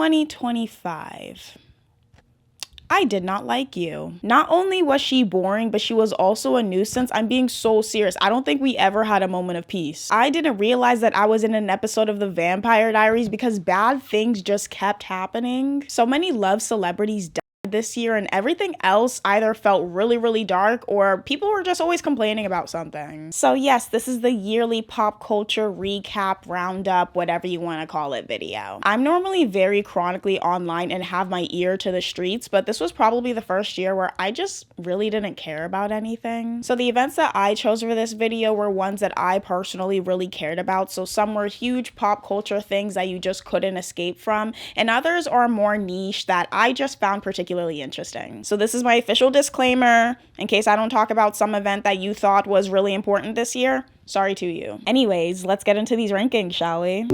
2025. I did not like you. Not only was she boring, but she was also a nuisance. I'm being so serious. I don't think we ever had a moment of peace. I didn't realize that I was in an episode of The Vampire Diaries because bad things just kept happening. So many loved celebrities died this year, and everything else either felt really dark or people were just always complaining about something. So yes, this is the yearly pop culture recap, roundup, whatever you want to call it video. I'm normally very chronically online and have my ear to the streets, but this was probably the first year where I just really didn't care about anything. So the events that I chose for this video were ones that I personally really cared about. So some were huge pop culture things that you just couldn't escape from, and others are more niche that I just found particularly interesting. So this is my official disclaimer in case I don't talk about some event that you thought was really important this year. Sorry to you. Anyways, let's get into these rankings, shall we?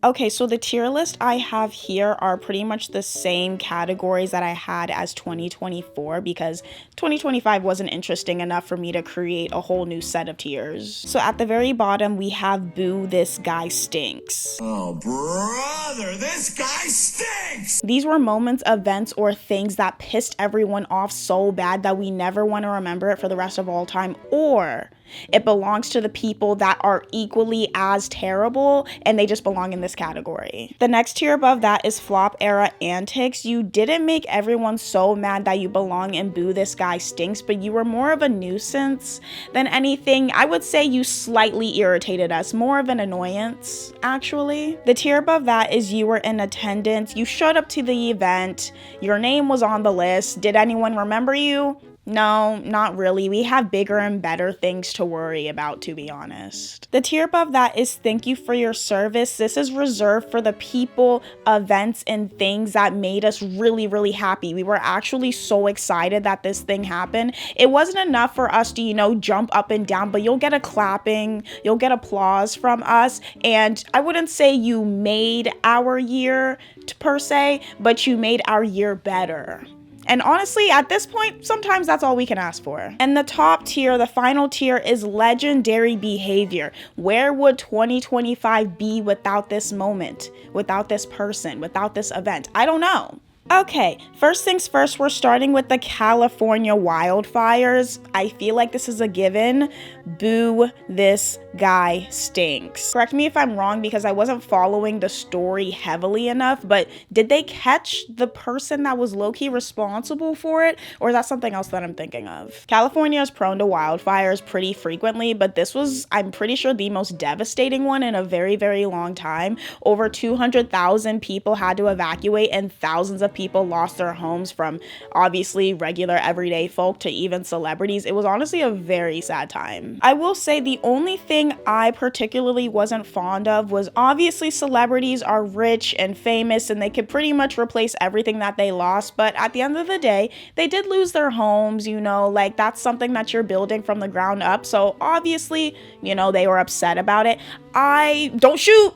Okay, so the tier list I have here are pretty much the same categories that I had as 2024 because 2025 wasn't interesting enough for me to create a whole new set of tiers. So at the very bottom, we have Boo, This Guy Stinks. Oh, brother, this guy stinks! These were moments, events, or things that pissed everyone off so bad that we never want to remember it for the rest of all time, or it belongs to the people that are equally as terrible and they just belong in this category. The next tier above that is flop era antics. You didn't make everyone so mad that you belong in Boo, This Guy Stinks, but you were more of a nuisance than anything. I would say you slightly irritated us, more of an annoyance, actually. The tier above that is you were in attendance. You showed up to the event. Your name was on the list. Did anyone remember you? No, not really. We have bigger and better things to worry about, to be honest. The tier above that is thank you for your service. This is reserved for the people, events, and things that made us really happy. We were actually so excited that this thing happened. It wasn't enough for us to, jump up and down, but you'll get a clapping, you'll get applause from us. And I wouldn't say you made our year per se, but you made our year better. And honestly, at this point, sometimes that's all we can ask for. And the top tier, the final tier, is legendary behavior. Where would 2025 be without this moment, without this person, without this event? I don't know. Okay, first things first, we're starting with the California wildfires. I feel like this is a given. Boo, This Guy Stinks. Correct me if I'm wrong because I wasn't following the story heavily enough, but did they catch the person that was low-key responsible for it? Or is that something else that I'm thinking of? California is prone to wildfires pretty frequently, but this was, I'm pretty sure, the most devastating one in a very long time. Over 200,000 people had to evacuate and thousands of people lost their homes, from obviously regular everyday folk to even celebrities. It was honestly a very sad time. I will say the only thing I particularly wasn't fond of was obviously celebrities are rich and famous and they could pretty much replace everything that they lost, but at the end of the day, they did lose their homes, like that's something that you're building from the ground up. So obviously, they were upset about it. Don't shoot.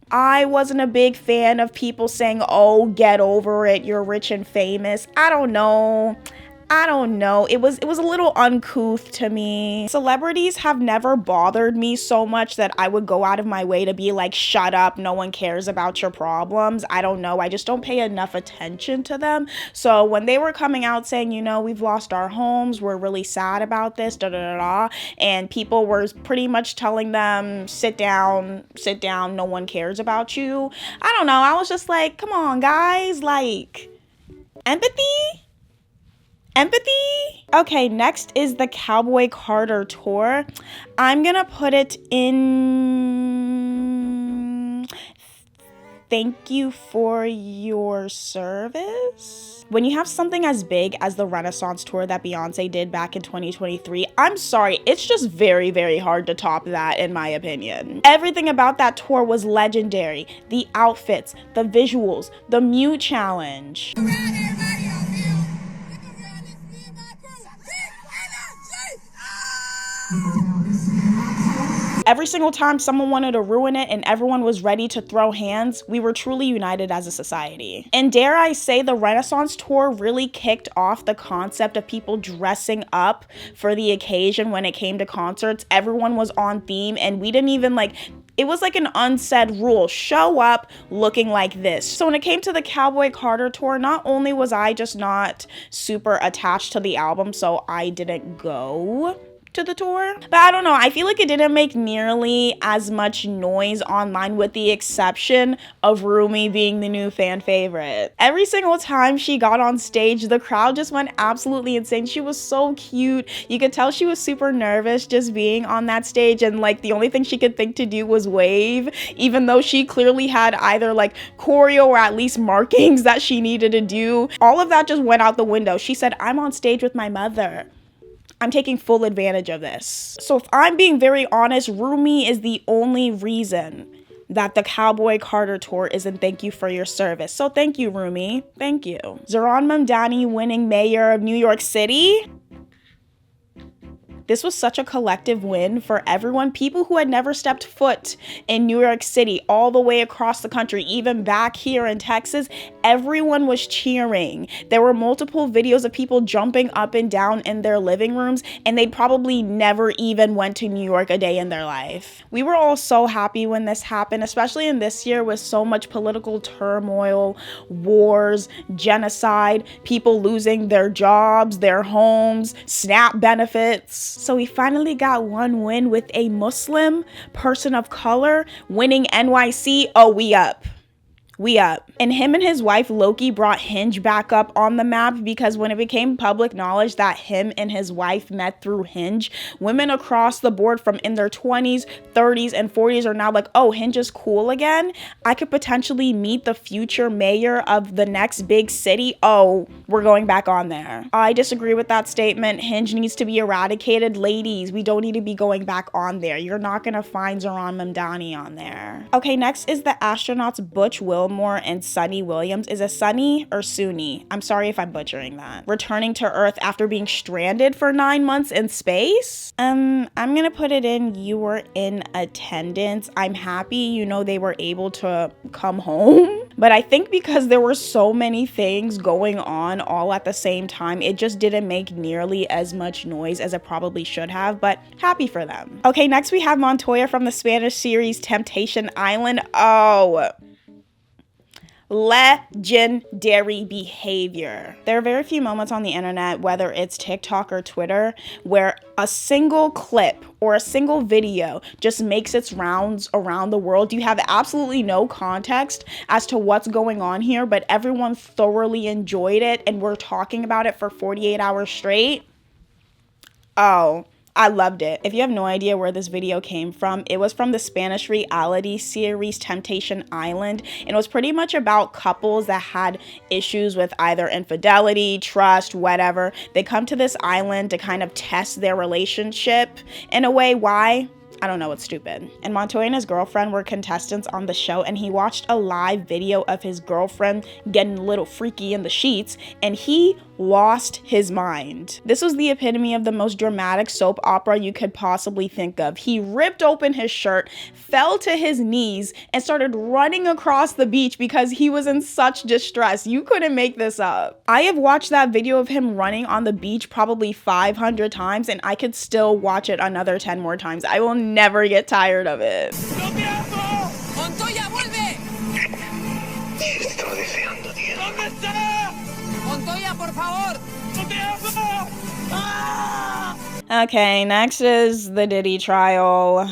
I wasn't a big fan of people saying, oh, get over it, you're rich and famous. I don't know. It was a little uncouth to me. Celebrities have never bothered me so much that I would go out of my way to be like, shut up, no one cares about your problems. I don't know. I just don't pay enough attention to them. So when they were coming out saying, we've lost our homes, we're really sad about this, and people were pretty much telling them, sit down, no one cares about you. I don't know. I was just like, come on, guys, like, empathy? Okay, next is the Cowboy Carter tour. I'm gonna put it in thank you for your service. When you have something as big as the Renaissance tour that Beyonce did back in 2023, I'm sorry, it's just very hard to top that in my opinion. Everything about that tour was legendary. The outfits, the visuals, the mute challenge. Every single time someone wanted to ruin it and everyone was ready to throw hands, we were truly united as a society. And dare I say, the Renaissance tour really kicked off the concept of people dressing up for the occasion when it came to concerts. Everyone was on theme and we didn't even It was like an unsaid rule. Show up looking like this. So when it came to the Cowboy Carter tour, not only was I just not super attached to the album, so I didn't go to the tour, but I don't know, I feel like it didn't make nearly as much noise online, with the exception of Rumi being the new fan favorite. Every single time she got on stage, the crowd just went absolutely insane. She was so cute. You could tell she was super nervous just being on that stage, and like the only thing she could think to do was wave, even though she clearly had either like choreo or at least markings that she needed to do. All of that just went out the window. She said, "I'm on stage with my mother. I'm taking full advantage of this." So if I'm being very honest, Rumi is the only reason that the Cowboy Carter tour isn't thank you for your service. So thank you, Rumi. Thank you. Zohran Mamdani winning mayor of New York City. This was such a collective win for everyone. People who had never stepped foot in New York City, all the way across the country, even back here in Texas, everyone was cheering. There were multiple videos of people jumping up and down in their living rooms, and they probably never even went to New York a day in their life. We were all so happy when this happened, especially in this year with so much political turmoil, wars, genocide, people losing their jobs, their homes, SNAP benefits. So we finally got one win with a Muslim person of color winning NYC. Oh, we up. We up. And him and his wife Loki brought Hinge back up on the map, because when it became public knowledge that him and his wife met through Hinge, women across the board from in their 20s, 30s, and 40s are now like, oh, Hinge is cool again. I could potentially meet the future mayor of the next big city. Oh, we're going back on there. I disagree with that statement. Hinge needs to be eradicated. Ladies, we don't need to be going back on there. You're not gonna find Zohran Mamdani on there. Okay, next is the astronauts Butch Wilmore and Sunny Williams. Is it Sunny or Suni? I'm sorry if I'm butchering that. Returning to Earth after being stranded for 9 months in space. I'm gonna put it in, you were in attendance. I'm happy, you know, they were able to come home. But I think because there were so many things going on all at the same time, it just didn't make nearly as much noise as it probably should have, but happy for them. Okay, next we have Montoya from the Spanish series Temptation Island. Oh, legendary behavior. There are very few moments on the internet, whether it's TikTok or Twitter, where a single clip or a single video just makes its rounds around the world. You have absolutely no context as to what's going on here, but everyone thoroughly enjoyed it, and we're talking about it for 48 hours straight. Oh, I loved it. If you have no idea where this video came from, it was from the Spanish reality series Temptation Island. And it was pretty much about couples that had issues with either infidelity, trust, whatever. They come to this island to kind of test their relationship in a way. Why? I don't know, it's stupid. And Montoya and his girlfriend were contestants on the show, and he watched a live video of his girlfriend getting a little freaky in the sheets, and he lost his mind. This was the epitome of the most dramatic soap opera you could possibly think of. He ripped open his shirt, fell to his knees, and started running across the beach because he was in such distress. You couldn't make this up. I have watched that video of him running on the beach probably 500 times, and I could still watch it another 10 more times. I will never get tired of it. ¡Montoya, vuelve! Te estoy deseando, tío. ¿Dónde está? ¡Montoya, por favor! Okay, next is the Diddy trial.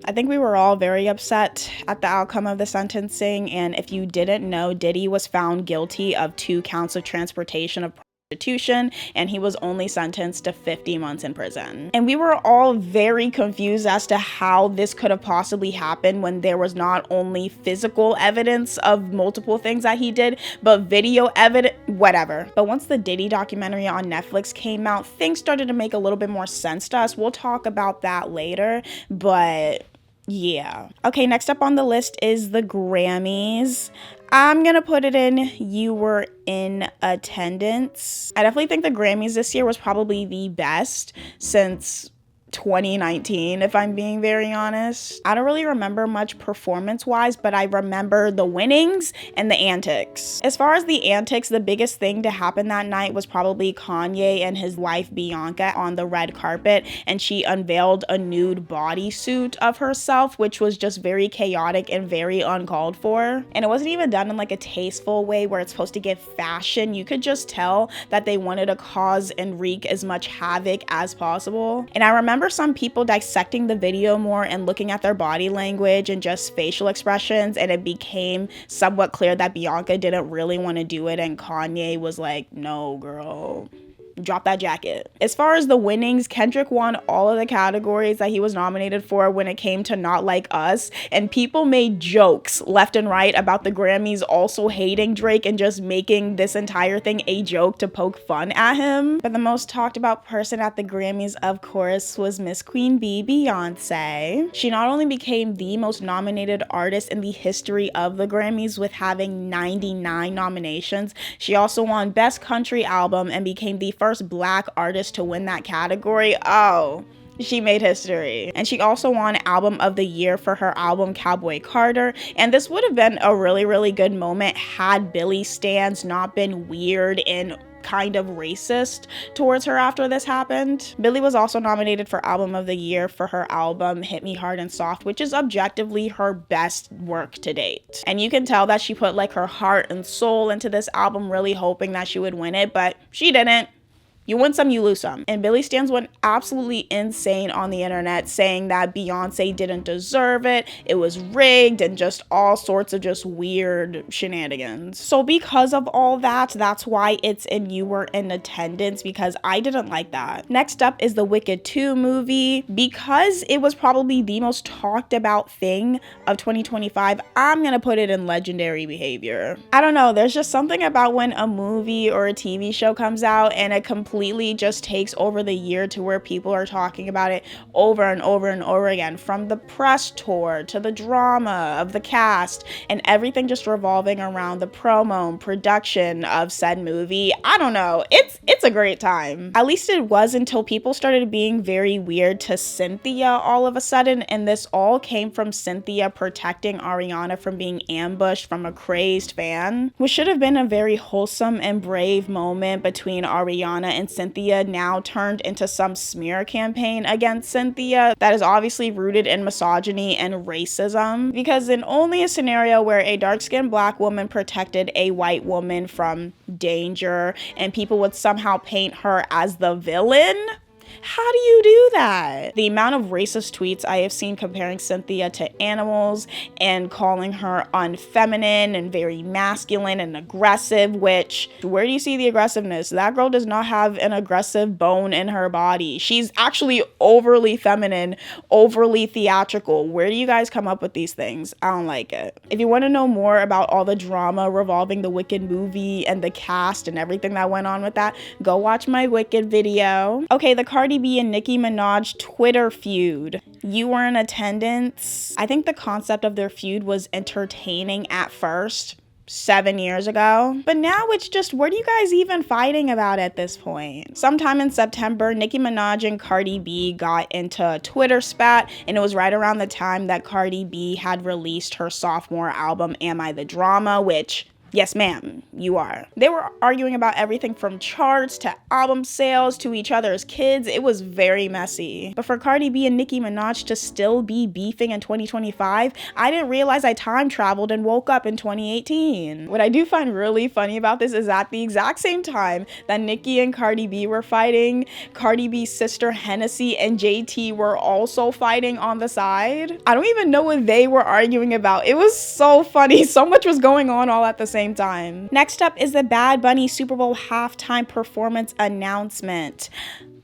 I think we were all very upset at the outcome of the sentencing, and if you didn't know, Diddy was found guilty of 2 counts of transportation of prostitution, and he was only sentenced to 50 months in prison. And we were all very confused as to how this could have possibly happened when there was not only physical evidence of multiple things that he did, but video evidence, whatever. But once the Diddy documentary on Netflix came out, things started to make a little bit more sense to us. We'll talk about that later, but yeah. Okay, next up on the list is the Grammys. I'm gonna put it in, you were in attendance. I definitely think the Grammys this year was probably the best since 2019, if I'm being very honest. I don't really remember much performance-wise, but I remember the winnings and the antics. As far as the antics, the biggest thing to happen that night was probably Kanye and his wife Bianca on the red carpet, and she unveiled a nude bodysuit of herself, which was just very chaotic and very uncalled for. And it wasn't even done in like a tasteful way where it's supposed to give fashion. You could just tell that they wanted to cause and wreak as much havoc as possible. And I remember some people dissecting the video more and looking at their body language and just facial expressions, and it became somewhat clear that Bianca didn't really want to do it, and Kanye was like, no girl, drop that jacket. As far as the winnings, Kendrick won all of the categories that he was nominated for when it came to Not Like Us, and people made jokes left and right about the Grammys also hating Drake and just making this entire thing a joke to poke fun at him. But the most talked about person at the Grammys, of course, was Miss Queen Bee, Beyonce. She not only became the most nominated artist in the history of the Grammys with having 99 nominations, she also won Best Country Album and became the first Black artist to win that category. Oh, she made history. And she also won Album of the Year for her album Cowboy Carter, and this would have been a really good moment had Billy stans not been weird and kind of racist towards her after this happened. Billie was also nominated for Album of the Year for her album Hit Me Hard and Soft, which is objectively her best work to date. And you can tell that she put like her heart and soul into this album, really hoping that she would win it, but she didn't. You win some, you lose some. And Billie stans went absolutely insane on the internet, saying that Beyonce didn't deserve it, it was rigged, and just all sorts of just weird shenanigans. So because of all that, that's why it's in You Were in Attendance, because I didn't like that. Next up is the Wicked 2 movie. Because it was probably the most talked about thing of 2025, I'm gonna put it in legendary behavior. I don't know, there's just something about when a movie or a TV show comes out and it completely just takes over the year to where people are talking about it over and over and over again, from the press tour to the drama of the cast and everything just revolving around the promo and production of said movie. I don't know, it's a great time. At least it was, until people started being very weird to Cynthia all of a sudden, and this all came from Cynthia protecting Ariana from being ambushed from a crazed fan, which should have been a very wholesome and brave moment between Ariana and Cynthia, now turned into some smear campaign against Cynthia that is obviously rooted in misogyny and racism, because in only a scenario where a dark-skinned Black woman protected a white woman from danger and people would somehow paint her as the villain. How do you do that? The amount of racist tweets I have seen comparing Cynthia to animals and calling her unfeminine and very masculine and aggressive, which, where do you see the aggressiveness? That girl does not have an aggressive bone in her body. She's actually overly feminine, overly theatrical. Where do you guys come up with these things? I don't like it. If you want to know more about all the drama revolving the Wicked movie and the cast and everything that went on with that, go watch my Wicked video. Okay, the Cardi B and Nicki Minaj Twitter feud. You Were in Attendance. I think the concept of their feud was entertaining at first, 7 years ago, but now it's just, what are you guys even fighting about at this point? Sometime in September, Nicki Minaj and Cardi B got into a Twitter spat, and it was right around the time that Cardi B had released her sophomore album Am I the Drama, which, yes, ma'am, you are. They were arguing about everything from charts to album sales to each other's kids. It was very messy. But for Cardi B and Nicki Minaj to still be beefing in 2025, I didn't realize I time traveled and woke up in 2018. What I do find really funny about this is at the exact same time that Nicki and Cardi B were fighting, Cardi B's sister Hennessy and JT were also fighting on the side. I don't even know what they were arguing about. It was so funny. So much was going on all at the same time. Next up is the Bad Bunny Super Bowl halftime performance announcement.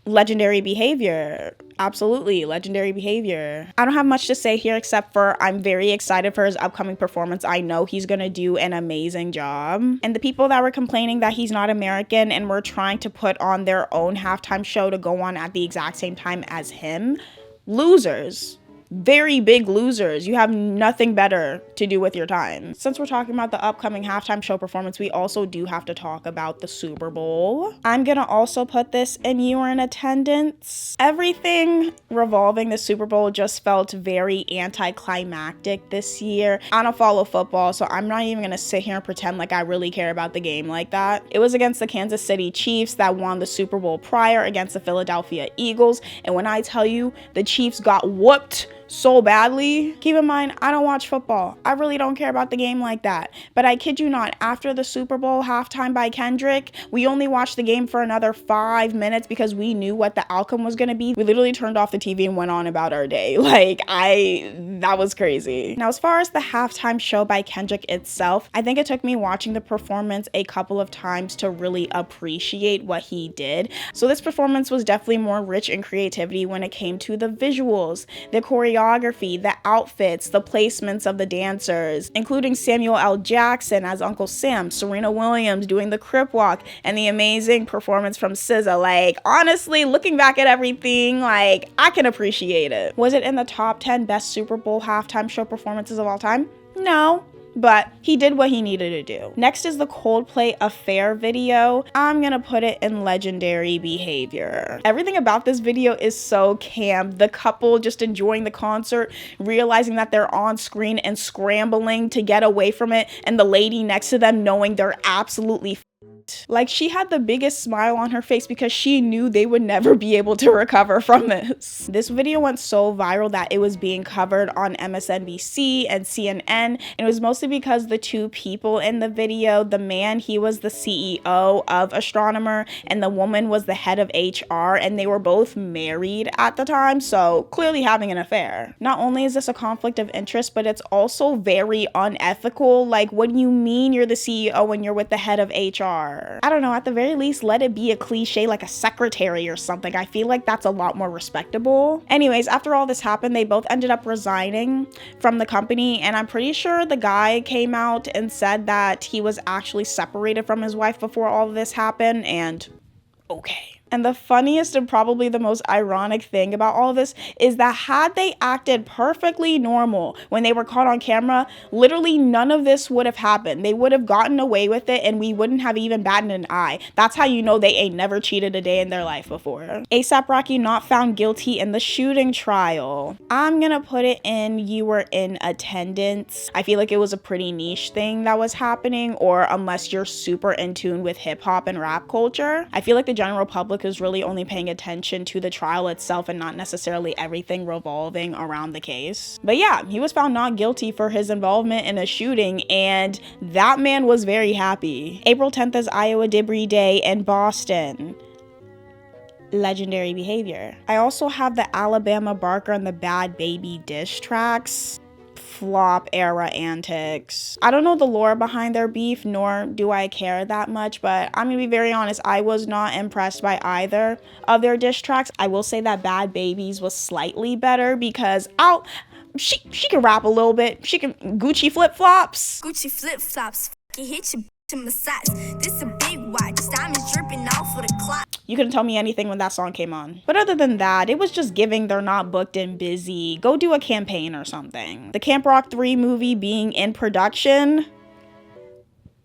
Legendary behavior. Absolutely, legendary behavior. I don't have much to say here except for I'm very excited for his upcoming performance. I know he's gonna do an amazing job. And the people that were complaining that he's not American and were trying to put on their own halftime show to go on at the exact same time as him, losers. very big losers. You have nothing better to do with your time. Since we're talking about the upcoming halftime show performance, we also do have to talk about the Super Bowl. I'm gonna also put this in you were in attendance. Everything revolving the Super Bowl just felt very anticlimactic this year. I don't follow football, so I'm not even gonna sit here and pretend like I really care about the game like that. It was against the Kansas City Chiefs that won the Super Bowl prior against the Philadelphia Eagles, and when I tell you the Chiefs got whooped so badly, keep in mind, I don't watch football. I really don't care about the game like that. But I kid you not, after the Super Bowl halftime by Kendrick, we only watched the game for another 5 minutes because we knew what the outcome was gonna be. We literally turned off the TV and went on about our day. That was crazy. Now, as far as the halftime show by Kendrick itself, I think it took me watching the performance a couple of times to really appreciate what he did. So this performance was definitely more rich in creativity when it came to the visuals, the choreography, the outfits, the placements of the dancers, including Samuel L. Jackson as Uncle Sam, Serena Williams doing the crip walk, and the amazing performance from SZA. Like, honestly, looking back at everything, like, I can appreciate it. Was it in the top 10 best Super Bowl halftime show performances of all time? No. But he did what he needed to do. Next is the Coldplay Affair video. I'm gonna put it in legendary behavior. Everything about this video is so camp. The couple just enjoying the concert, realizing that they're on screen and scrambling to get away from it, and the lady next to them knowing they're absolutely like, she had the biggest smile on her face because she knew they would never be able to recover from this. This video went so viral that it was being covered on MSNBC and CNN, and it was mostly because the two people in the video, the man, he was the CEO of Astronomer, and the woman was the head of HR, and they were both married at the time, so clearly having an affair. Not only is this a conflict of interest, but it's also very unethical. Like, what do you mean you're the CEO when you're with the head of HR? I don't know, at the very least, let it be a cliche like a secretary or something. I feel like that's a lot more respectable. Anyways, after all this happened, they both ended up resigning from the company, and I'm pretty sure the guy came out and said that he was actually separated from his wife before all of this happened, and okay. And the funniest and probably the most ironic thing about all of this is that had they acted perfectly normal when they were caught on camera, literally none of this would have happened. They would have gotten away with it and we wouldn't have even batted an eye. That's how you know they ain't never cheated a day in their life before. A$AP Rocky not found guilty in the shooting trial. I'm gonna put it in you were in attendance. I feel like it was a pretty niche thing that was happening, or unless you're super in tune with hip hop and rap culture, I feel like the general public is really only paying attention to the trial itself and not necessarily everything revolving around the case. But yeah, he was found not guilty for his involvement in a shooting, and that man was very happy. April 10th is Iowa Debris Day in Boston. Legendary behavior. I also have the Alabama Barker and the Bad Baby diss tracks. Flop era antics. I don't know the lore behind their beef, nor do I care that much, but I'm gonna be very honest, I was not impressed by either of their diss tracks. I will say that Bad Babies was slightly better because she can rap a little bit. She can Gucci flip-flops. Gucci flip-flops, fucking hit your in my size. This a big watch, diamonds dripping off of the clock. You couldn't tell me anything when that song came on. But other than that, it was just giving they're not booked and busy. Go do a campaign or something. The Camp Rock 3 movie being in production.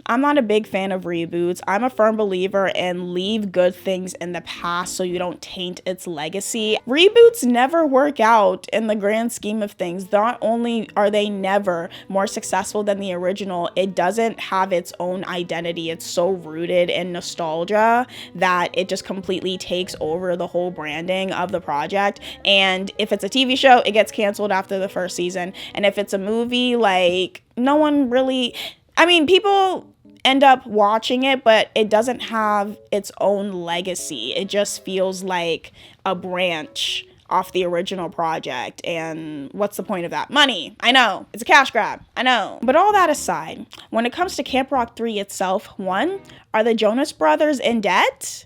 I'm not a big fan of reboots. I'm a firm believer in leave good things in the past so you don't taint its legacy. Reboots never work out in the grand scheme of things. Not only are they never more successful than the original, it doesn't have its own identity. It's so rooted in nostalgia that it just completely takes over the whole branding of the project. And if it's a TV show, it gets canceled after the first season. And if it's a movie, like, no one really, I mean, people end up watching it, but it doesn't have its own legacy. It just feels like a branch off the original project. And what's the point of that? Money. I know. It's a cash grab. I know. But all that aside, when it comes to Camp Rock 3 itself, one, are the Jonas Brothers in debt?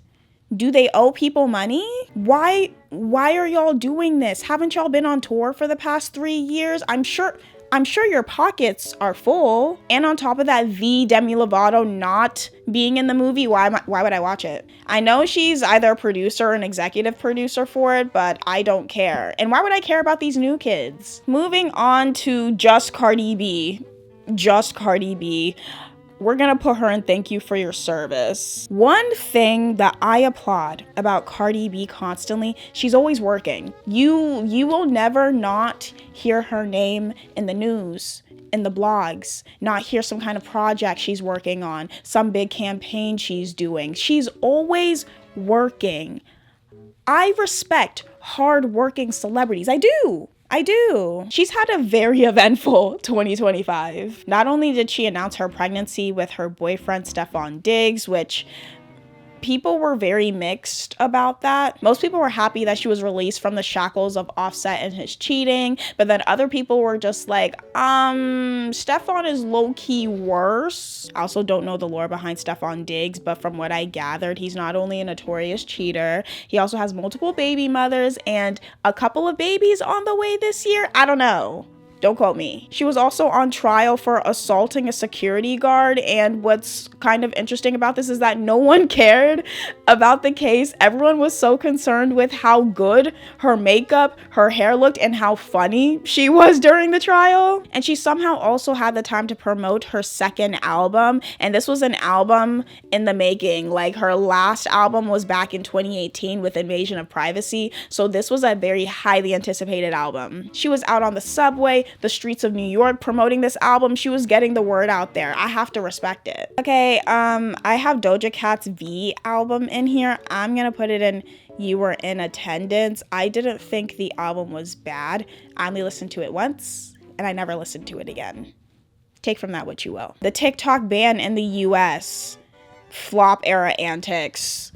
Do they owe people money? Why are y'all doing this? Haven't y'all been on tour for the past 3 years? I'm sure I'm sure your pockets are full. And on top of that, the Demi Lovato not being in the movie, why would I watch it? I know she's either a producer or an executive producer for it, but I don't care. And why would I care about these new kids? Moving on to just Cardi B. Just Cardi B. We're gonna put her in thank you for your service. One thing that I applaud about Cardi B constantly, she's always working. You will never not hear her name in the news, in the blogs, not hear some kind of project she's working on, some big campaign she's doing. She's always working. I respect hard-working celebrities. I do. She's had a very eventful 2025. Not only did she announce her pregnancy with her boyfriend, Stefan Diggs, which people were very mixed about that. Most people were happy that she was released from the shackles of Offset and his cheating, but then other people were just like, Stefan is low-key worse. I also don't know the lore behind Stefan Diggs, but from what I gathered, he's not only a notorious cheater, he also has multiple baby mothers and a couple of babies on the way this year. I don't know. Don't quote me. She was also on trial for assaulting a security guard, and what's kind of interesting about this is that no one cared about the case. Everyone was so concerned with how good her makeup, her hair looked, and how funny she was during the trial. And she somehow also had the time to promote her second album, and this was an album in the making. Like, her last album was back in 2018 with Invasion of Privacy, so this was a very highly anticipated album. She was out on the subway, the streets of New York promoting this album. She was getting the word out there. I have to respect it. Okay, I have Doja Cat's V album in here. I'm gonna put it in You Were in Attendance. I didn't think the album was bad. I only listened to it once and I never listened to it again. Take from that what you will. The TikTok ban in the US. Flop era antics.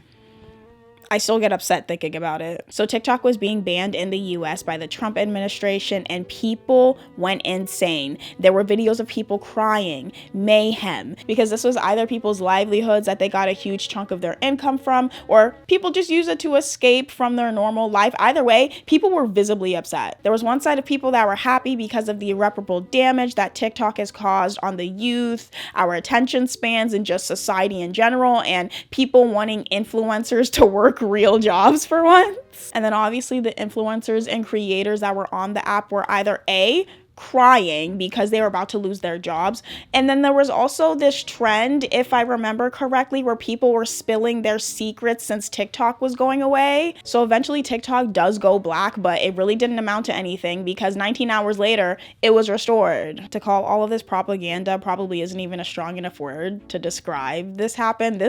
I still get upset thinking about it. So TikTok was being banned in the US by the Trump administration and people went insane. There were videos of people crying, mayhem, because this was either people's livelihoods that they got a huge chunk of their income from, or people just use it to escape from their normal life. Either way, people were visibly upset. There was one side of people that were happy because of the irreparable damage that TikTok has caused on the youth, our attention spans, and just society in general, and people wanting influencers to work real jobs for once. And then obviously the influencers and creators that were on the app were either A, crying because they were about to lose their jobs, and then there was also this trend, if I remember correctly, where people were spilling their secrets since TikTok was going away. So eventually TikTok does go black, but it really didn't amount to anything because 19 hours later it was restored. To call all of this propaganda probably isn't even a strong enough word to describe this happened.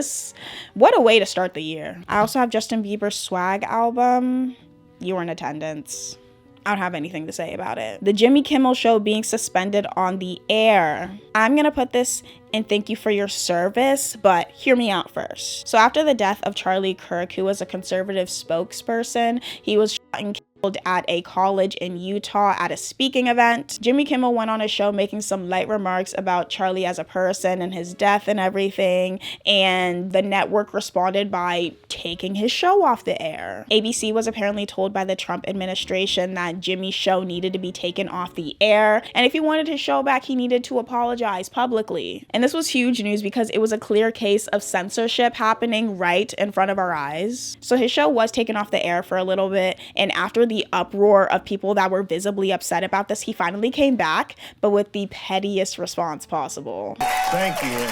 What a way to start the year. I also have Justin Bieber's Swag album. You Were in Attendance. I don't have anything to say about it. The Jimmy Kimmel Show being suspended on the air. I'm gonna put this in thank you for your service, but hear me out first. So after the death of Charlie Kirk, who was a conservative spokesperson, he was shot and killed at a college in Utah at a speaking event. Jimmy Kimmel went on a show making some light remarks about Charlie as a person and his death and everything, and the network responded by taking his show off the air. ABC was apparently told by the Trump administration that Jimmy's show needed to be taken off the air, and if he wanted his show back, he needed to apologize publicly. And this was huge news because it was a clear case of censorship happening right in front of our eyes. So his show was taken off the air for a little bit, and after the uproar of people that were visibly upset about this, he finally came back, but with the pettiest response possible. Thank you.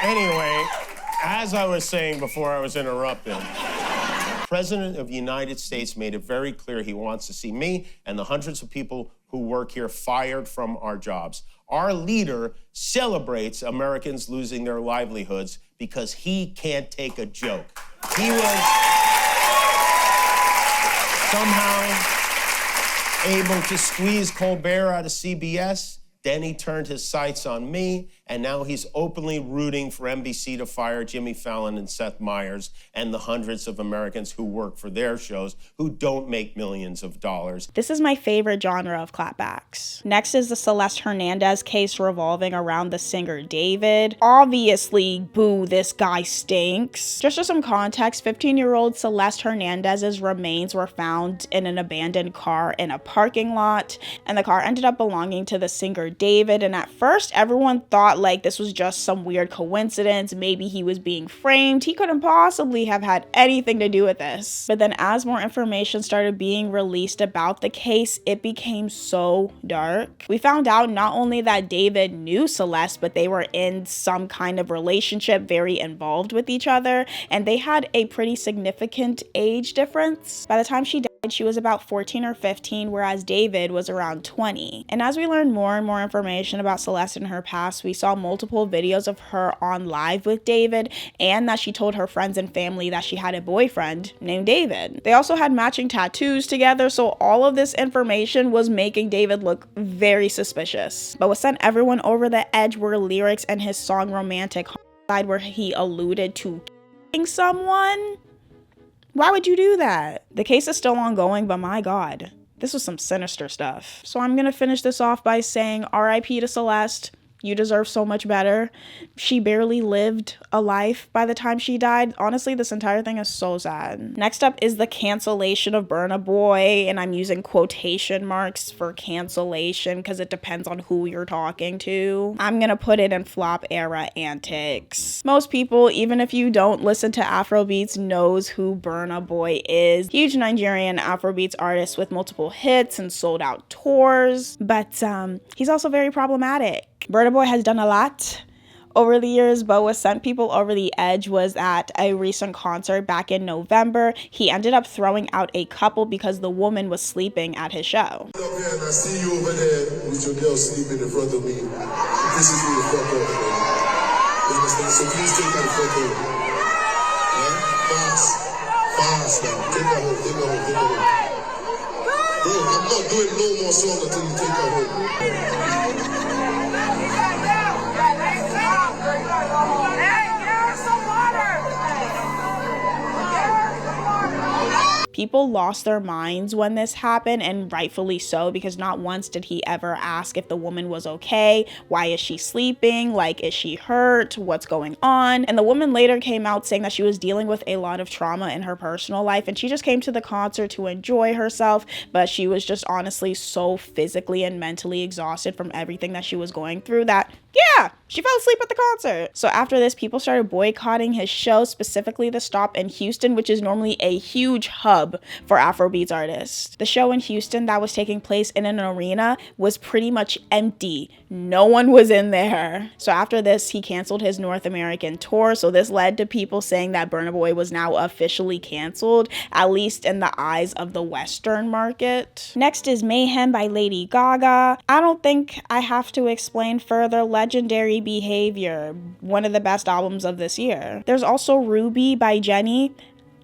Anyway, as I was saying before I was interrupted, the President of the United States made it very clear he wants to see me and the hundreds of people who work here fired from our jobs. Our leader celebrates Americans losing their livelihoods because he can't take a joke. He was somehow able to squeeze Colbert out of CBS. Then he turned his sights on me, and now he's openly rooting for NBC to fire Jimmy Fallon and Seth Meyers and the hundreds of Americans who work for their shows who don't make millions of dollars. This is my favorite genre of clapbacks. Next is the Celeste Hernandez case revolving around the singer David. Obviously, boo, this guy stinks. Just for some context, 15-year-old Celeste Hernandez's remains were found in an abandoned car in a parking lot, and the car ended up belonging to the singer David. And at first, everyone thought like this was just some weird coincidence. Maybe he was being framed. He couldn't possibly have had anything to do with this. But then as more information started being released about the case, it became so dark. We found out not only that David knew Celeste, but they were in some kind of relationship, very involved with each other, and they had a pretty significant age difference. By the time she died, she was about 14 or 15, whereas David was around 20. And as we learned more and more information about Celeste and her past, we saw multiple videos of her on live with David, and that she told her friends and family that she had a boyfriend named David. They also had matching tattoos together, so all of this information was making David look very suspicious. But what sent everyone over the edge were lyrics and his song Romantic Homicide, where he alluded to killing someone. Why would you do that? The case is still ongoing, but my God, this was some sinister stuff. So I'm gonna finish this off by saying RIP to Celeste. You deserve so much better. She barely lived a life by the time she died. Honestly, this entire thing is so sad. Next up is the cancellation of Burna Boy, and I'm using quotation marks for cancellation because it depends on who you're talking to. I'm gonna put it in flop era antics. Most people, even if you don't listen to Afrobeats, knows who Burna Boy is. Huge Nigerian Afrobeats artist with multiple hits and sold out tours, but he's also very problematic. Burna Boy has done a lot over the years, but what sent people over the edge was at a recent concert back in November. He ended up throwing out a couple because the woman was sleeping at his show. And I see you over there with your girl sleeping in front of me. This is me the fuck up, man. You understand? So please take that fuck over. Yeah? Fast now. Take her home, take her home, take her home. Bro, I'm not doing no more songs until you take her home. People lost their minds when this happened, and rightfully so, because not once did he ever ask if the woman was okay. Why is she sleeping? Like, is she hurt? What's going on? And the woman later came out saying that she was dealing with a lot of trauma in her personal life, and she just came to the concert to enjoy herself, but she was just honestly so physically and mentally exhausted from everything that she was going through that, yeah, she fell asleep at the concert. So after this, people started boycotting his show, specifically the stop in Houston, which is normally a huge hub for Afrobeats artists. The show in Houston that was taking place in an arena was pretty much empty. No one was in there. So after this, he canceled his North American tour. So this led to people saying that Burna Boy was now officially canceled, at least in the eyes of the Western market. Next is Mayhem by Lady Gaga. I don't think I have to explain further. Legendary Behavior, one of the best albums of this year. There's also Ruby by Jenmi.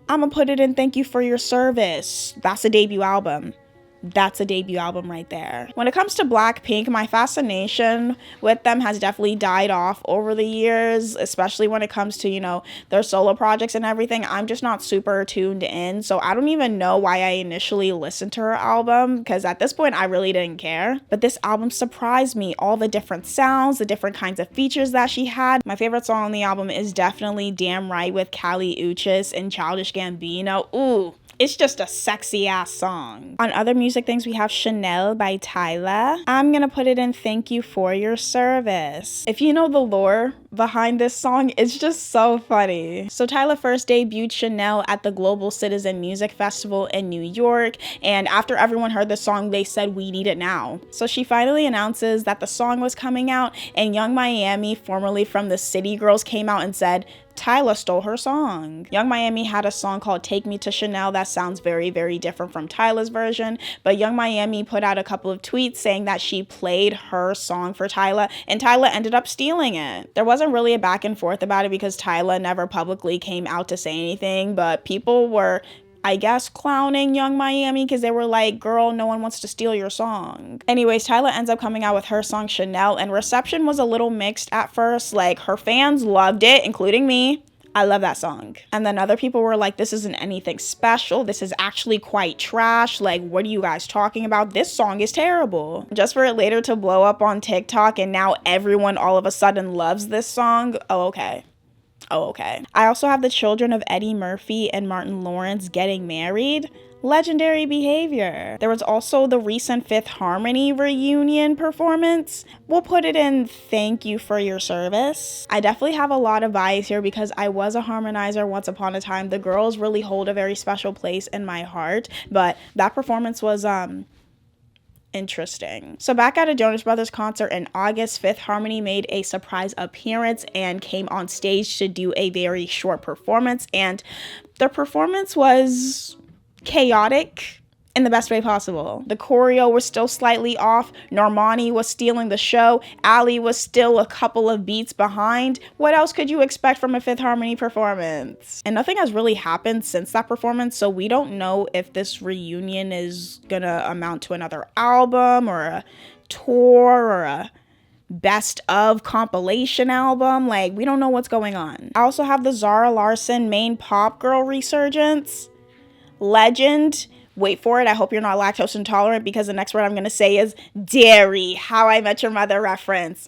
I'm gonna put it in Thank You for Your Service. That's a debut album. That's a debut album right there. When it comes to Blackpink, my fascination with them has definitely died off over the years, especially when it comes to, you know, their solo projects and everything. I'm just not super tuned in, so I don't even know why I initially listened to her album, because at this point I really didn't care. But this album surprised me. All the different sounds, the different kinds of features that she had. My favorite song on the album is definitely Damn Right with Kali Uchis and Childish Gambino. Ooh, it's just a sexy ass song. On other music things, we have Chanel by Tyla. I'm gonna put it in Thank You for Your Service. If you know the lore behind this song, it's just so funny. So Tyla first debuted Chanel at the Global Citizen Music Festival in New York, and after everyone heard the song, they said, we need it now. So she finally announces that the song was coming out, and Young Miami, formerly from the City Girls, came out and said, Tyla stole her song. Young Miami had a song called Take Me to Chanel that sounds very, very different from Tyla's version, but Young Miami put out a couple of tweets saying that she played her song for Tyla, and Tyla ended up stealing it. There wasn't really a back and forth about it because Tyla never publicly came out to say anything, but people were I guess, clowning Young Miami because they were like, girl, no one wants to steal your song. Anyways, Tyla ends up coming out with her song Chanel, and reception was a little mixed at first. Like, her fans loved it, including me. I love that song. And then other people were like, this isn't anything special. This is actually quite trash. Like, what are you guys talking about? This song is terrible. Just for it later to blow up on TikTok and now everyone all of a sudden loves this song. Oh, okay. Oh, okay. I also have the children of Eddie Murphy and Martin Lawrence getting married. Legendary behavior. There was also the recent Fifth Harmony reunion performance. We'll put it in thank you for your service. I definitely have a lot of bias here because I was a harmonizer once upon a time. The girls really hold a very special place in my heart, but that performance was interesting. So back at a Jonas Brothers concert in August, Fifth Harmony made a surprise appearance and came on stage to do a very short performance, and the performance was chaotic in the best way possible. The choreo was still slightly off. Normani was stealing the show. Ali was still a couple of beats behind. What else could you expect from a Fifth Harmony performance? And nothing has really happened since that performance, so we don't know if this reunion is gonna amount to another album or a tour or a best of compilation album. Like, we don't know what's going on. I also have the Zara Larsson main pop girl resurgence. Legend. Wait for it. I hope you're not lactose intolerant because the next word I'm going to say is dairy. How I Met Your Mother reference.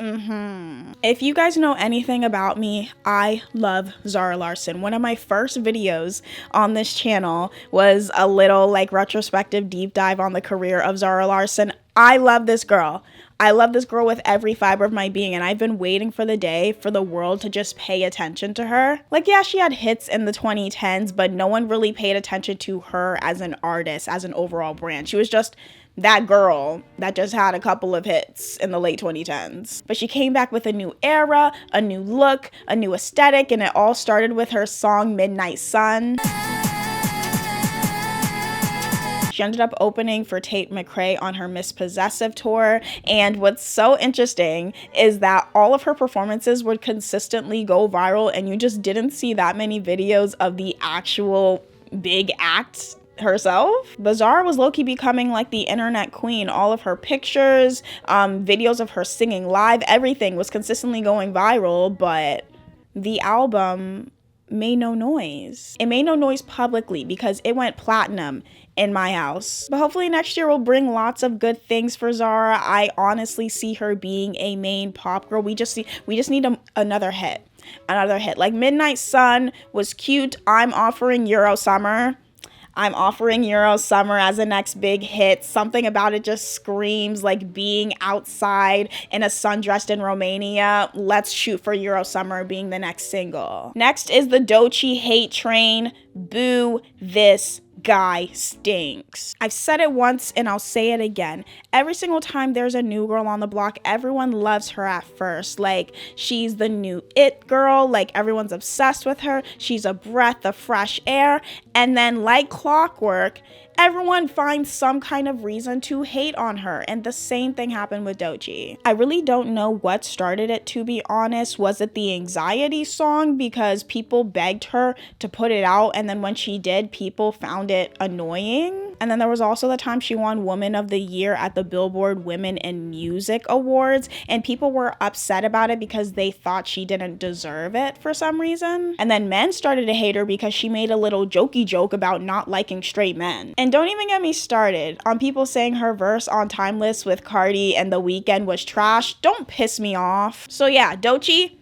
If you guys know anything about me, I love Zara Larsson. One of my first videos on this channel was a little like retrospective deep dive on the career of Zara Larsson. I love this girl. I love this girl with every fiber of my being, and I've been waiting for the day for the world to just pay attention to her. Like, yeah, she had hits in the 2010s, but no one really paid attention to her as an artist, as an overall brand. She was just that girl that just had a couple of hits in the late 2010s. But she came back with a new era, a new look, a new aesthetic, and it all started with her song Midnight Sun. She ended up opening for Tate McRae on her Miss Possessive tour, and what's so interesting is that all of her performances would consistently go viral, and you just didn't see that many videos of the actual big act herself. But Zara was low-key becoming like the internet queen. All of her pictures, videos of her singing live, everything was consistently going viral, but the album made no noise. It made no noise publicly because it went platinum in my house. But hopefully next year will bring lots of good things for Zara. I honestly see her being a main pop girl. We just need another hit. Like Midnight Sun was cute. I'm offering Euro Summer as the next big hit. Something about it just screams like being outside in a sundress in Romania. Let's shoot for Euro Summer being the next single. Next is the Doechii Hate Train. Boo this guy stinks. I've said it once and I'll say it again. Every single time there's a new girl on the block, everyone loves her at first. Like, she's the new it girl. Like, everyone's obsessed with her. She's a breath of fresh air. And then, like clockwork, everyone finds some kind of reason to hate on her. And the same thing happened with Doechii. I really don't know what started it, to be honest. Was it the anxiety song? Because people begged her to put it out, and then when she did, people found it annoying. And then there was also the time she won Woman of the Year at the Billboard Women in Music Awards, and people were upset about it because they thought she didn't deserve it for some reason. And then men started to hate her because she made a little jokey joke about not liking straight men. And don't even get me started on people saying her verse on Timeless with Cardi and The Weeknd was trash. Don't piss me off. So yeah, Doechii,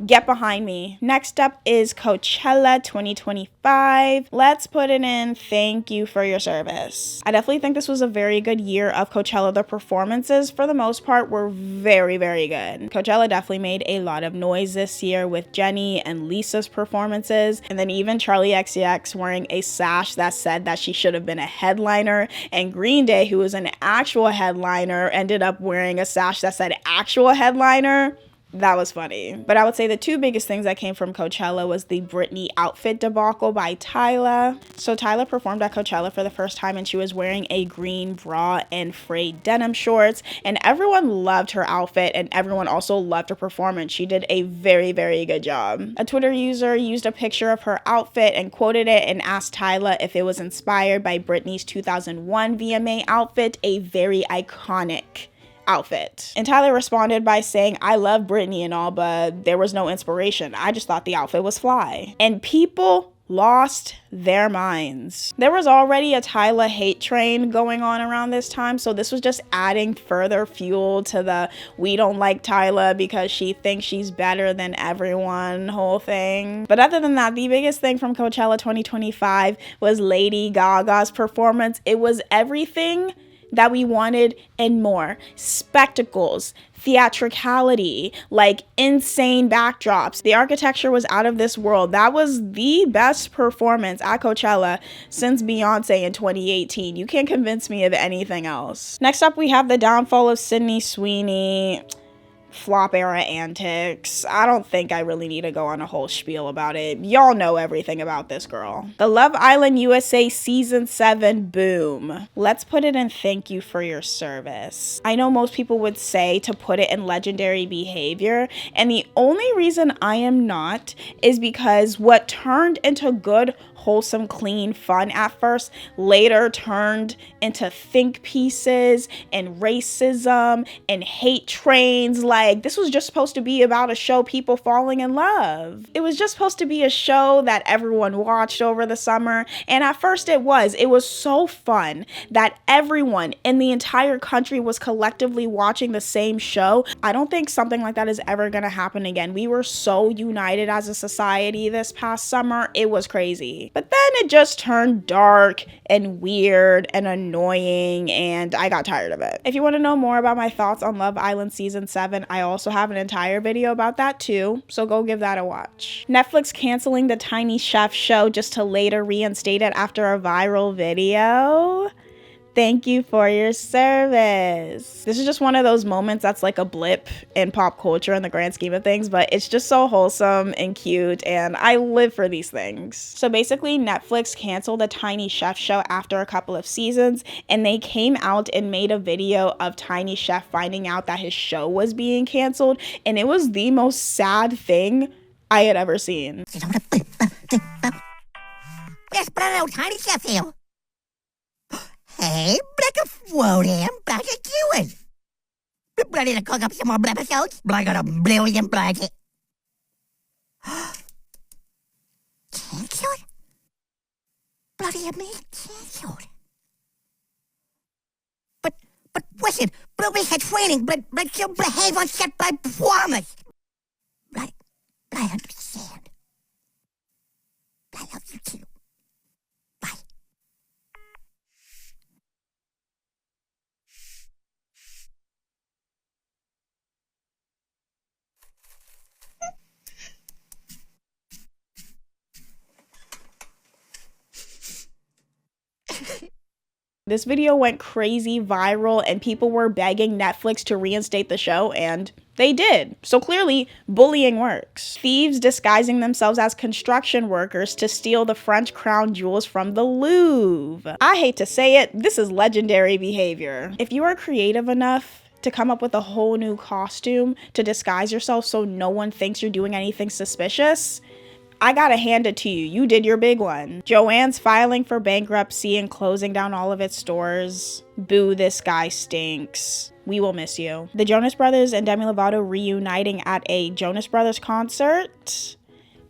get behind me. Next up is Coachella 2025. Let's put it in thank you for your service. I definitely think this was a very good year of Coachella. The performances, for the most part, were very, very good. Coachella definitely made a lot of noise this year with Jenny and Lisa's performances, and then even Charli XCX wearing a sash that said that she should have been a headliner, and Green Day, who was an actual headliner, ended up wearing a sash that said actual headliner. That was funny. But I would say the two biggest things that came from Coachella was the Britney outfit debacle by Tyla. So Tyla performed at Coachella for the first time and she was wearing a green bra and frayed denim shorts, and everyone loved her outfit and everyone also loved her performance. She did a very, very good job. A Twitter user used a picture of her outfit and quoted it and asked Tyla if it was inspired by Britney's 2001 VMA outfit, a very iconic outfit. And Tyler responded by saying, I love Britney and all, but there was no inspiration. I just thought the outfit was fly. And people lost their minds. There was already a Tyla hate train going on around this time, so this was just adding further fuel to the we don't like Tyla because she thinks she's better than everyone whole thing. But other than that, the biggest thing from Coachella 2025 was Lady Gaga's performance. It was everything that we wanted and more. Spectacles, theatricality, like insane backdrops. The architecture was out of this world. That was the best performance at Coachella since Beyonce in 2018. You can't convince me of anything else. Next up, we have the downfall of Sydney Sweeney. Flop era antics. I don't think I really need to go on a whole spiel about it. Y'all know everything about this girl. The Love Island USA Season 7 boom. Let's put it in thank you for your service. I know most people would say to put it in legendary behavior, and the only reason I am not is because what turned into good, wholesome, clean fun at first later turned into think pieces and racism and hate trains. Like, this was just supposed to be about a show people falling in love. It was just supposed to be a show that everyone watched over the summer, and at first it was so fun that everyone in the entire country was collectively watching the same show. I don't think something like that is ever gonna happen again. We were so united as a society this past summer. It was crazy. But then it just turned dark and weird and annoying, and I got tired of it. If you want to know more about my thoughts on Love Island Season 7, I also have an entire video about that too, so go give that a watch. Netflix canceling the Tiny Chef show just to later reinstate it after a viral video. Thank you for your service. This is just one of those moments that's like a blip in pop culture in the grand scheme of things, but it's just so wholesome and cute, and I live for these things. So basically, Netflix canceled the Tiny Chef show after a couple of seasons, and they came out and made a video of Tiny Chef finding out that his show was being canceled, and it was the most sad thing I had ever seen. Yes, but I know Tiny Chef here. Hey, Black of Woden, Black of Ewan. Ready to cook up some more episodes? Black got a brilliant blanket. Canceled? Bloody me canceled. But listen, we had training, but you'll behave on set, I promise. I understand. I love you too. Bye. This video went crazy viral and people were begging Netflix to reinstate the show, and they did. So clearly, bullying works. Thieves disguising themselves as construction workers to steal the French crown jewels from the Louvre. I hate to say it, this is legendary behavior. If you are creative enough to come up with a whole new costume to disguise yourself so no one thinks you're doing anything suspicious, I gotta hand it to you. You did your big one. Joanne's filing for bankruptcy and closing down all of its stores. Boo, this guy stinks. We will miss you. The Jonas Brothers and Demi Lovato reuniting at a Jonas Brothers concert.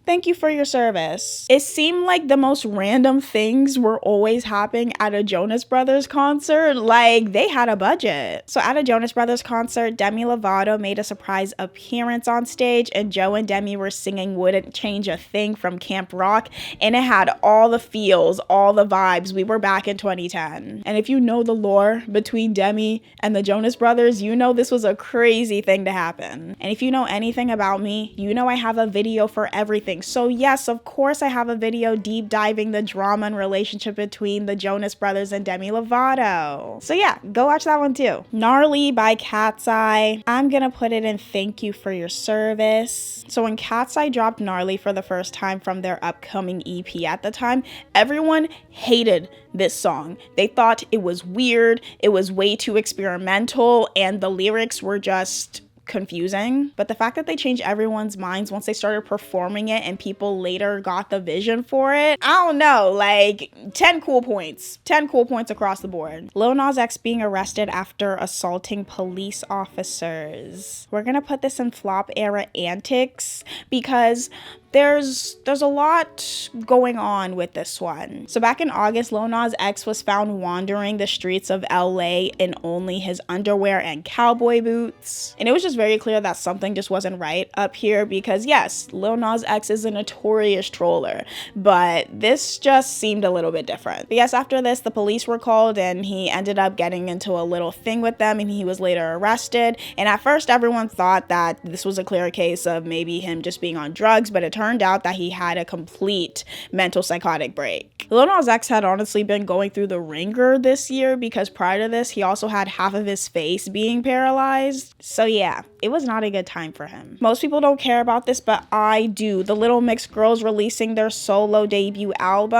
Thank you for your service. It seemed like the most random things were always happening at a Jonas Brothers concert. Like, they had a budget. So at a Jonas Brothers concert, Demi Lovato made a surprise appearance on stage, and Joe and Demi were singing Wouldn't Change a Thing from Camp Rock, and it had all the feels, all the vibes. We were back in 2010. And if you know the lore between Demi and the Jonas Brothers, you know this was a crazy thing to happen. And if you know anything about me, you know I have a video for everything. things. So yes, of course I have a video deep diving the drama and relationship between the Jonas Brothers and Demi Lovato. So yeah, go watch that one too. Gnarly by Cat's Eye. I'm gonna put it in thank you for your service. So when Cat's Eye dropped Gnarly for the first time from their upcoming EP at the time, everyone hated this song. They thought it was weird, it was way too experimental, and the lyrics were just confusing. But the fact that they changed everyone's minds once they started performing it and people later got the vision for it, I don't know, like 10 cool points across the board. Lil Nas X being arrested after assaulting police officers. We're gonna put this in flop era antics because there's a lot going on with this one. So back in August, Lil Nas X was found wandering the streets of LA in only his underwear and cowboy boots. And it was just very clear that something just wasn't right up here because yes, Lil Nas X is a notorious troller, but this just seemed a little bit different. But yes, after this, the police were called and he ended up getting into a little thing with them and he was later arrested. And at first, everyone thought that this was a clear case of maybe him just being on drugs, but it turned out that he had a complete mental psychotic break. Lil Nas X had honestly been going through the ringer this year because prior to this, he also had half of his face being paralyzed. So yeah, it was not a good time for him. Most people don't care about this, but I do. The Little Mix Girls releasing their solo debut albums.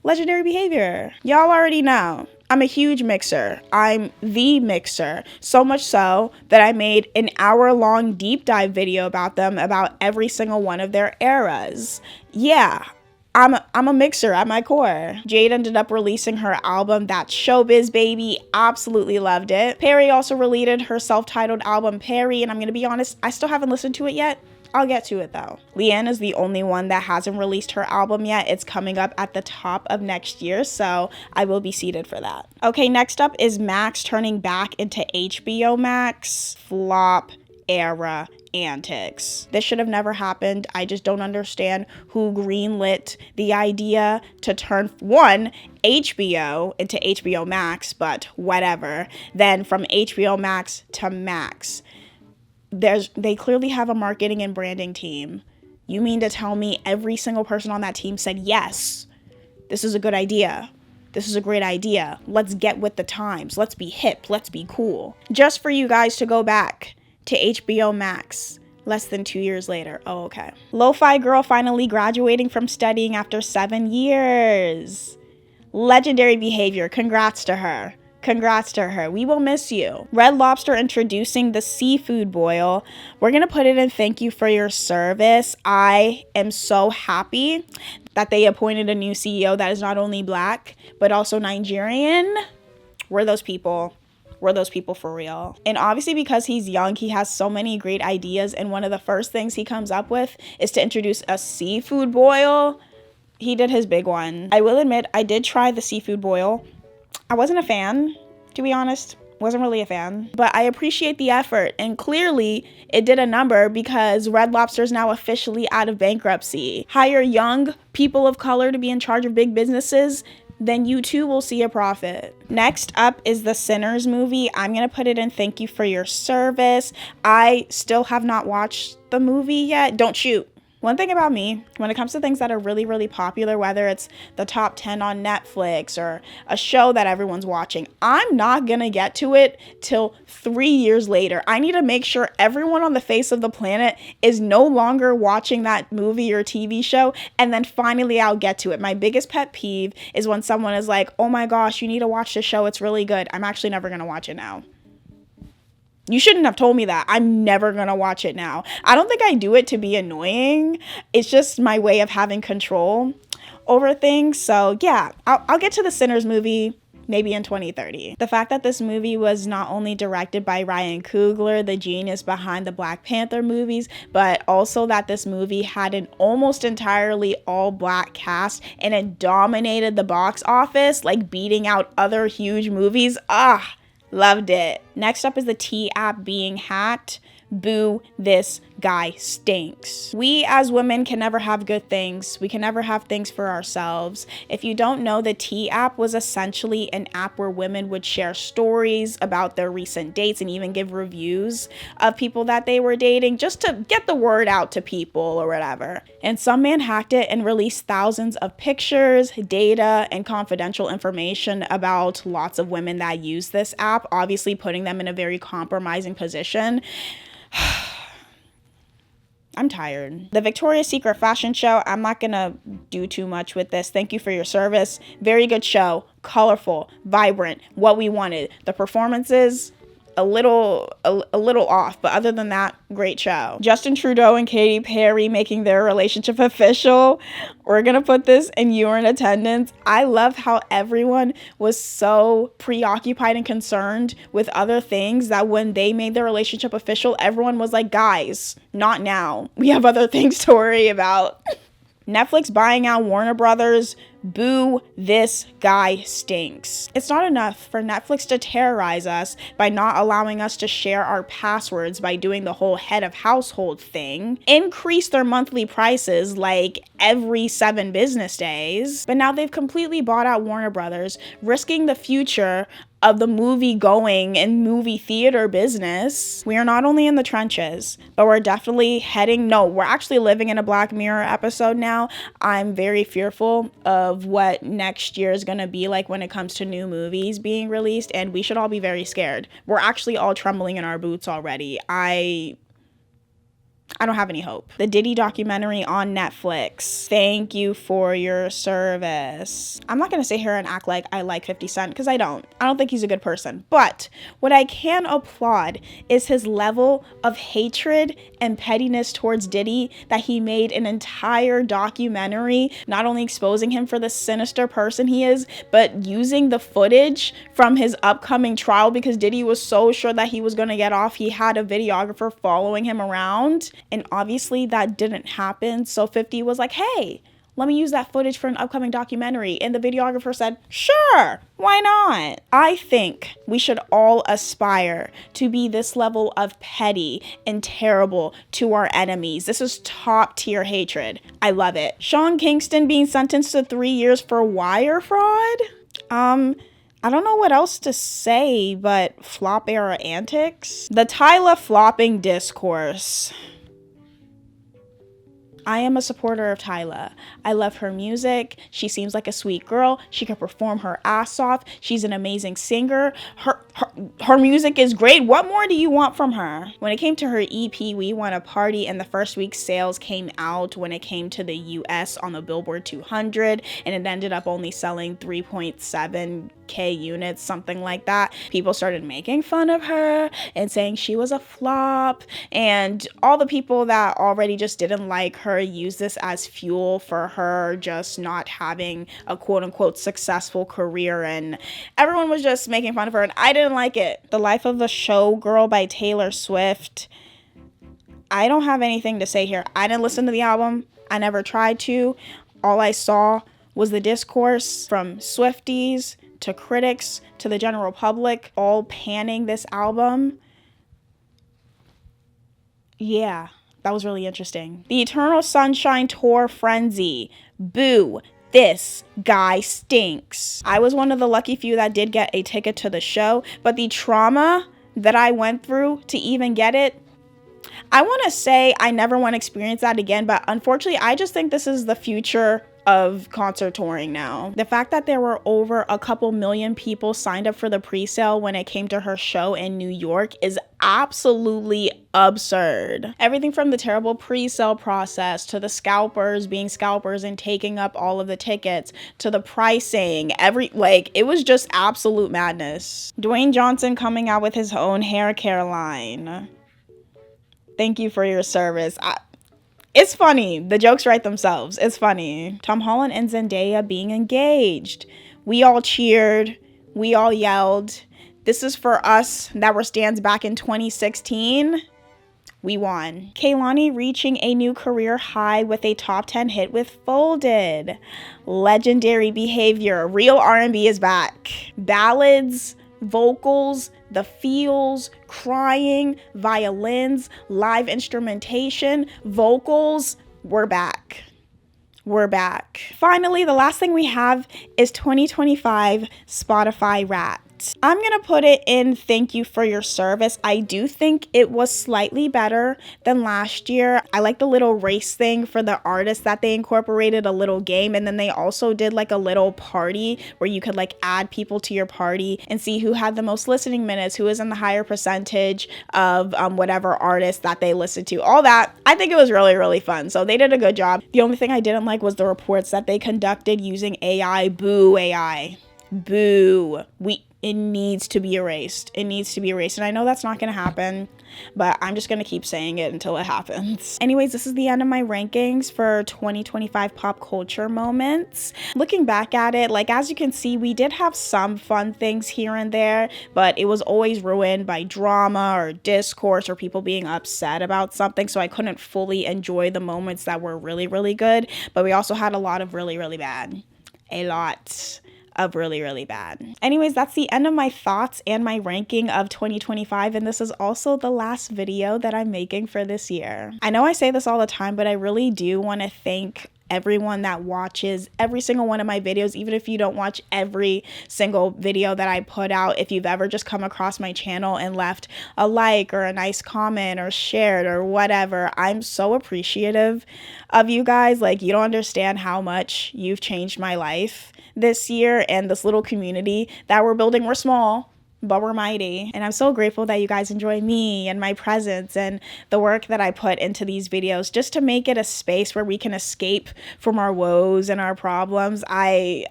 Legendary Behavior. Y'all already know. I'm a huge mixer. I'm the mixer. So much so that I made an hour-long deep dive video about them, about every single one of their eras. Yeah, I'm a mixer at my core. Jade ended up releasing her album, That's Showbiz Baby. Absolutely loved it. Perry also released her self-titled album, Perry, and I'm gonna be honest, I still haven't listened to it yet. I'll get to it though. Leanne is the only one that hasn't released her album yet. It's coming up at the top of next year, so I will be seated for that. Okay, next up is Max turning back into HBO Max. Flop era antics. This should have never happened. I just don't understand who greenlit the idea to turn one HBO into HBO Max, but whatever. Then from HBO Max to Max. They clearly have a marketing and branding team. You mean to tell me every single person on that team said, yes, this is a good idea. This is a great idea. Let's get with the times. Let's be hip. Let's be cool. Just for you guys to go back to HBO Max less than 2 years later. Oh, okay. Lo-Fi Girl finally graduating from studying after 7 years. Legendary Behavior. Congrats to her. Congrats to her. We will miss you. Red Lobster introducing the seafood boil. We're going to put it in thank you for your service. I am so happy that they appointed a new CEO that is not only black, but also Nigerian. We're those people. We're those people for real. And obviously because he's young, he has so many great ideas. And one of the first things he comes up with is to introduce a seafood boil. He did his big one. I will admit, I did try the seafood boil. I wasn't a fan, to be honest. Wasn't really a fan. But I appreciate the effort. And clearly, it did a number because Red Lobster is now officially out of bankruptcy. Hire young people of color to be in charge of big businesses, then you too will see a profit. Next up is the Sinners movie. I'm going to put it in thank you for your service. I still have not watched the movie yet. Don't shoot. One thing about me, when it comes to things that are really, really popular, whether it's the top 10 on Netflix or a show that everyone's watching, I'm not gonna get to it till 3 years later. I need to make sure everyone on the face of the planet is no longer watching that movie or TV show, and then finally I'll get to it. My biggest pet peeve is when someone is like, oh my gosh, you need to watch this show, it's really good. I'm actually never gonna watch it now. You shouldn't have told me that. I'm never gonna watch it now. I don't think I do it to be annoying. It's just my way of having control over things. So yeah, I'll get to the Sinners movie maybe in 2030. The fact that this movie was not only directed by Ryan Coogler, the genius behind the Black Panther movies, but also that this movie had an almost entirely all black cast and it dominated the box office, like beating out other huge movies. Loved it. Next up is the T app being hacked. Boo this guy stinks. We as women can never have good things. We can never have things for ourselves. If you don't know, the T app was essentially an app where women would share stories about their recent dates and even give reviews of people that they were dating just to get the word out to people or whatever. And some man hacked it and released thousands of pictures, data, and confidential information about lots of women that use this app, obviously putting them in a very compromising position. I'm tired. The Victoria's Secret fashion show, I'm not gonna do too much with this. Thank you for your service. Very good show. Colorful, vibrant, what we wanted. The performances, a little off, but other than that, great show. Justin Trudeau and Katy Perry making their relationship official. We're gonna put this and you were in attendance. I love how everyone was so preoccupied and concerned with other things that when they made their relationship official, everyone was like, guys, not now. We have other things to worry about. Netflix buying out Warner Brothers. Boo, this guy stinks. It's not enough for Netflix to terrorize us by not allowing us to share our passwords by doing the whole head of household thing, increase their monthly prices like every 7 business days, but now they've completely bought out Warner Brothers, risking the future of the movie going and movie theater business. We are not only in the trenches, but we're definitely we're actually living in a Black Mirror episode now. I'm very fearful of what next year is going to be like when it comes to new movies being released, and we should all be very scared. We're actually all trembling in our boots already. I don't have any hope. The Diddy documentary on Netflix. Thank you for your service. I'm not going to sit here and act like I like 50 Cent because I don't. I don't think he's a good person. But what I can applaud is his level of hatred and pettiness towards Diddy, that he made an entire documentary, not only exposing him for the sinister person he is, but using the footage from his upcoming trial because Diddy was so sure that he was going to get off. He had a videographer following him around. And obviously that didn't happen. So 50 was like, hey, let me use that footage for an upcoming documentary. And the videographer said, sure, why not? I think we should all aspire to be this level of petty and terrible to our enemies. This is top tier hatred. I love it. Sean Kingston being sentenced to 3 years for wire fraud. I don't know what else to say, but flop era antics. The Tyla flopping discourse. I am a supporter of Tyla. I love her music. She seems like a sweet girl. She can perform her ass off. She's an amazing singer. Her music is great. What more do you want from her? When it came to her EP, We Wanna Party, and the first week's sales came out when it came to the US on the Billboard 200, and it ended up only selling 3.7K units, something like that. People started making fun of her and saying she was a flop, and all the people that already just didn't like her use this as fuel for her just not having a quote-unquote successful career, and everyone was just making fun of her, and I didn't like it. The Life of a Showgirl by Taylor Swift. I don't have anything to say here. I didn't listen to the album. I never tried to. All I saw was the discourse from Swifties to critics to the general public, all panning this album. Yeah, that was really interesting. The Eternal Sunshine Tour Frenzy. Boo. This guy stinks. I was one of the lucky few that did get a ticket to the show, but the trauma that I went through to even get it, I want to say I never want to experience that again, but unfortunately, I just think this is the future of concert touring now. The fact that there were over a couple million people signed up for the pre-sale when it came to her show in New York is absolutely absurd. Everything from the terrible pre-sale process to the scalpers being scalpers and taking up all of the tickets to the pricing, it was just absolute madness. Dwayne Johnson coming out with his own hair care line. Thank you for your service. It's funny. The jokes write themselves. It's funny. Tom Holland and Zendaya being engaged. We all cheered. We all yelled. This is for us that were stands back in 2016. We won. Kehlani reaching a new career high with a top 10 hit with Folded. Legendary behavior. Real R&B is back. Ballads, vocals, the feels, crying, violins, live instrumentation, vocals, we're back. We're back. Finally, the last thing we have is 2025 Spotify Wrapped. I'm going to put it in thank you for your service. I do think it was slightly better than last year. I like the little race thing for the artists that they incorporated, a little game, and then they also did like a little party where you could like add people to your party and see who had the most listening minutes, who is in the higher percentage of whatever artist that they listened to. All that. I think it was really, really fun. So they did a good job. The only thing I didn't like was the reports that they conducted using AI. Boo AI. Boo. It needs to be erased. It needs to be erased. And I know that's not going to happen, but I'm just going to keep saying it until it happens. Anyways, this is the end of my rankings for 2025 pop culture moments. Looking back at it, like as you can see, we did have some fun things here and there, but it was always ruined by drama or discourse or people being upset about something. So I couldn't fully enjoy the moments that were really, really good. But we also had a lot of really, really bad. A lot of really, really bad. Anyways, that's the end of my thoughts and my ranking of 2025, and this is also the last video that I'm making for this year. I know I say this all the time, but I really do want to thank everyone that watches every single one of my videos, even if you don't watch every single video that I put out. If you've ever just come across my channel and left a like or a nice comment or shared or whatever, I'm so appreciative of you guys. Like, you don't understand how much you've changed my life this year, and this little community that we're building. We're small, but we're mighty. And I'm so grateful that you guys enjoy me and my presence and the work that I put into these videos just to make it a space where we can escape from our woes and our problems. I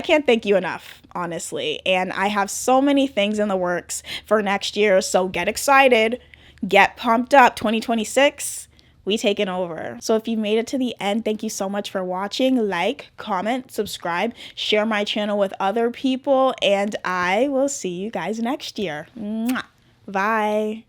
can't thank you enough, honestly. And I have so many things in the works for next year. So get excited, get pumped up. 2026, we taking over. So if you made it to the end, thank you so much for watching. Like, comment, subscribe, share my channel with other people, and I will see you guys next year. Mwah. Bye.